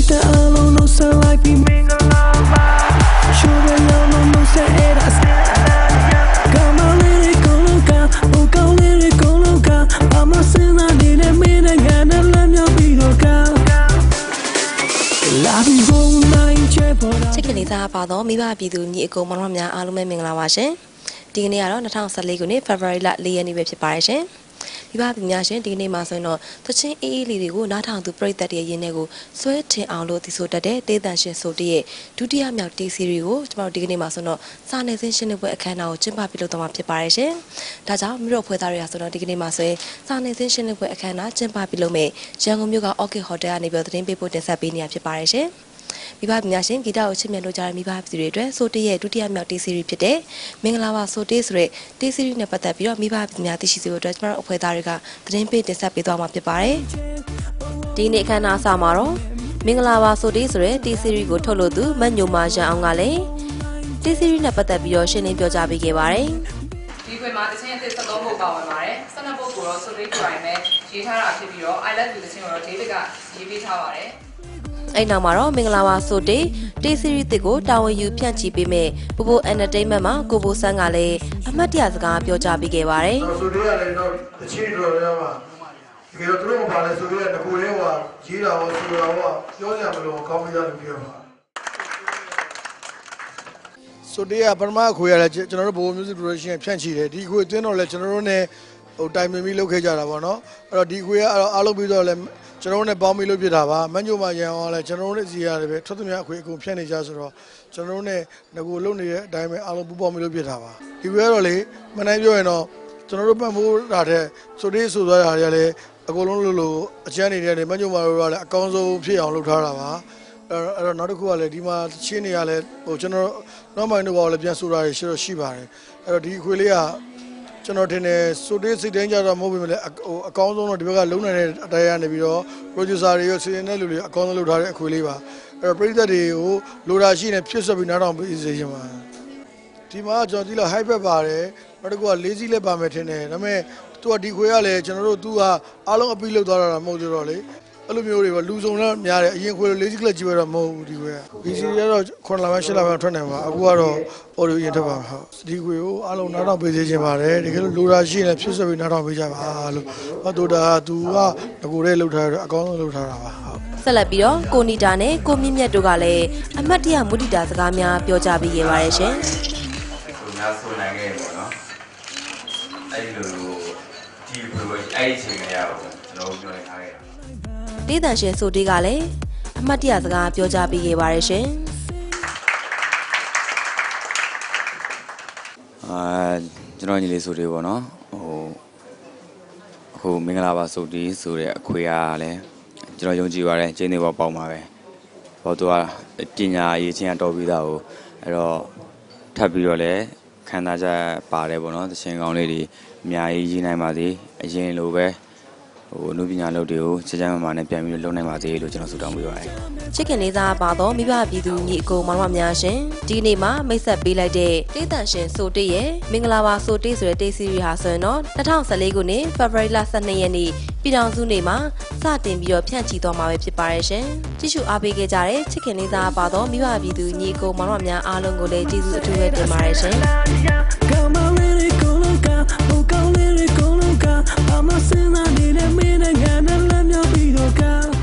the alone no sunlight be mingle lava. Show the yellow no say it as come on let it go loca, oh go let it go loca. I'm a sinner need a minute and let me be loca. Love is all night chapel. ချစ်ခင်လေးစားပါတော့မိဘပြည်သူညီအကိုမောင်နှမများအားလုံးပဲမင်္ဂလာပါရှင်ဒီကနေ့ကတော့2014ခုနှစ် February လ4ရက်နေ့ပဲဖြစ်ပါတယ်ရှင်မိဘပြည်များရှင်ဒီကနေ့မှာဆိုရင်တော့သချင်းအေးအေးလေးတွေကိုနားထောင်သူပရိသတ်တွေရဲ့ရင်းနှီးကိုဆွဲထင်အောင်လို့ဒီဆိုတတ်တဲ့တေးတန်ရှင်ဆိုတရဲ့ဒုတိယမြောက်တေးစီရီကိုကျွန်တော်တို့ဒီကနေ့မှာဆိုတော့စာနယ်ဇင်းရှင်းလင်းပွဲအခမ်းအနားကိုကျင်းပပြုလုပ်တော့မှာဖြစ်ပါတယ်ရှင်ဒါကြောင့်မြို့တော်ဖွဲ့သားတွေကဆိုတော့ဒီကနေ့မှာဆိုရင်စာနယ်ဇင်းရှင်းလင်းပွဲအခမ်းအနားကျင်းပပြုလုပ်မယ်ရန်ကုန်မြို့က Orchid Hotel ကနေပြီးသတင်းပေးပို့တင်ဆက်ပေးနေရဖြစ်ပါတယ်ရှင်မိဘများရှင်ဂီတကိုချစ်မြတ်လို့ကြတဲ့မိဘပြည်တွေအတွက်ဆိုတေးရဲ့ဒုတိယမြောက်တေးစီရီဖြစ်တဲ့မင်္ဂလာပါဆိုတေးဆိုတဲ့တေးစီရီနဲ့ပတ်သက်ပြီးတော့မိဘပြည်များသိရှိစေဖို့အတွက်ကျွန်တော်တို့အဖွဲ့သားတွေကသတင်းပေးတင်ဆက်ပေးသွားမှာဖြစ်ပါတယ်ဒီနေ့အခမ်းအနားအစမှာတော့မင်္ဂလာပါဆိုတေးဆိုတဲ့တေးစီရီကိုထုတ်လို့သူမတ်ညိုမာရန်အောင်ကလည်းတေးစီရီနဲ့ပတ်သက်ပြီးတော့ရှင်းလင်းပြောကြားပေးခဲ့ပါတယ်ဒီခွေမှာတချင်းအသစ်73ပုတ်ပါဝင်ပါတယ်12ပုတ်ကိုတော့ဆိုတေးကိုင်မဲ့ရေးထားတာဖြစ်ပြီးတော့ I love you တချင်းကိုတော့ David ကရေးပေးထားပါတယ်အဲ့နောက်မှာတော့မင်္ဂလာပါဆိုတေးစီရီတစ်ကိုတာဝန်ယူဖြန့်ချီပေးမဲ့ပူပူ entertainment မှာကိုဘိုဆန်းကလည်းအမှတ်တရစကားပြောကြားပေးခဲ့ပါတယ်ဆိုတေးကလည်းတော့တချင်းတော်ရမှာဒီကတော့သူတို့မပါလဲဆိုတေးကကိုလေးဟိုရေးတာဟောဆိုတာဟောပြောစရာမလိုကောင်းပြရလို့ပြောပါဆိုတေးကပထမခွေရတယ်ကျွန်တော်တို့ဘိုး music production ဖြန့်ချီတယ်ဒီခွေသွင်းတော့လဲကျွန်တော်တို့ ਨੇ ဟိုတိုင်ပင်ပြီးလုပ်ခဲ့ကြတာပေါ့နော်အဲ့တော့ဒီခွေကအားလုံးပြီးတော့လဲကျွန်တော်တို့ ਨੇ ပေါင်းပြီးလုပ်ပြတာပါမညိုမာရန်အောင်လဲကျွန်တော်တို့ ਨੇ စီရတယ်ပဲထွက်သမျှအခွေအကုန်ဖြန့်နေကြဆိုတော့ကျွန်တော်တို့ ਨੇ ငကိုလုပ်နေတဲ့အတိုင်းပဲအားလုံးပူပေါင်းပြီးလုပ်ပြတာပါဒီခွေကတော့လေမနိုင်ပြောရင်တော့ကျွန်တော်တို့ပတ်မိုးတာတဲ့ဆိုတေးဆိုသွားတာတွေကလည်းအကုန်လုံးလို့အချမ်းနေတဲ့နေမညိုမာတို့ကလည်းအကောင်းဆုံးဖြစ်အောင်လုပ်ထားတာပါအဲ့တော့နောက်တစ်ခုကလည်းဒီမှာချင်းတွေကလည်းဟိုကျွန်တော်နောက်ပိုင်းတော့လည်းပြန်ဆိုတာရှိပါတယ်အဲ့တော့ဒီခွေလေးကကျွန်တော်ထင်တယ်ဆိုတေးစိတ်တိုင်းကြတော့မဟုတ်ဘူးလေဟိုအကောင်းဆုံးတော့ဒီဘက်ကလုံနိုင်တဲ့အတိုင်းကနေပြီးတော့ producer တွေရောစီစဉ်တဲ့လူတွေအကောင်းဆုံးလုပ်ထားတဲ့အခွေလေးပါအဲ့တော့ပရိသတ်တွေကိုလိုတာရှိနေဖြစ်ဆက်ပြီးနားထောင်ပေးစေချင်ပါဒီမှာကျွန်တော်ဒီလို high back ပါတယ်နောက်တစ်ခုကလေးစီးလည်းပါမယ်ထင်တယ်ဒါပေမဲ့သူကဒီခွေကလည်းကျွန်တော်တို့သူကအားလုံးအပြီးလောက်သွားတာမဟုတ်သေးတော့လေအဲ့လိုမျိုးတွေပေါ့လူစုံတော့များတယ်အရင်ခွေလေးစီးကလပ်ကြီးပဲတော့မဟုတ်ဘူးဒီခွေက BC ကတော့9လပိုင်း10လပိုင်းထွက်နိုင်ပါအခုကတော့ audio ရင်ထွက်ပါဟုတ်ဒီခွေကိုအားလုံးနားထောင်ပေးစေချင်ပါတယ်တကယ်လို့လိုတာရှိရင်ဖြစ်ဆက်ပြီးနားထောင်ပေးကြပါလို့ဟောတူတာသူကငကိုလေးလှုပ်ထားတယ်အကောင်းဆုံးလှုပ်ထားတာပါဟုတ်ဆက်လက်ပြီးတော့ကိုနီတာနဲ့ကိုမြင့်မြတ်တို့ကလည်းအမတ်တရမုဒိတာစကားများပြောကြားပေးခဲ့ပါတယ်ရှင်ကိုများဆိုနိုင်ခဲ့ပေါ့နော်အဲ့လိုဒီဘယ်လိုအဲ့ဒီချိန်ကရအောင်ကျွန်တော်ပြောနေထားခဲ့တာတေးတန်ရှင်ဆိုတေးကလည်းအမှတ်တရစကားပြောကြားပေးခဲ့ပါတယ်ရှင်ကျွန်တော်ညီလေးဆိုတေးပေါ့နော်ဟိုမင်္ဂလာပါဆိုတေးဆိုတဲ့အခွေကလည်းကျွန်တော်ယုံကြည်ပါတယ်ကျင်းနေပေါ်ပေါက်မှာပဲဟောသူကပညာရေးချင်းတော်ပြီးသားကိုအဲ့တော့ထပ်ပြီးတော့လည်းခံစားချက်ပါတယ်ပေါ့နော်သချင်းကောင်းလေးတွေအများကြီးရေးနိုင်ပါသေးအရင်လိုပဲဟိုအမှုပညာလုပ်တွေကိုစကြမ်းမှနဲ့ပြန်ပြီးလုပ်နိုင်ပါသေးလို့ကျွန်တော်ဆုတောင်းပေးပါတယ်ချစ်ခင်လေးစားပါတော့မိဘပြည်သူညီအကိုမောင်နှမများရှင်ဒီနေ့မှာမိတ်ဆက်ပေးလိုက်တဲ့တေးတန်ရှင်ဆိုတေးရဲ့မင်္ဂလာပါဆိုတေးဆိုတဲ့တေးစီရီဟာဆိုရင်တော့2014ခုနှစ် February လ12ရက်နေ့ပြည်ထောင်စုနေ့မှာစတင်ပြီးတော့ဖြန့်ချီသွားမှာပဲဖြစ်ပါတယ်ရှင်ကြည့်ရှုအားပေးခဲ့ကြတဲ့ချစ်ခင်လေးစားပါတော့မိဘပြည်သူညီအကိုမောင်နှမများအားလုံးကိုလည်းကျေးဇူးအထူးပဲတင်ပါတယ်ရှင်I'm a sinner, need a minute, and let me be the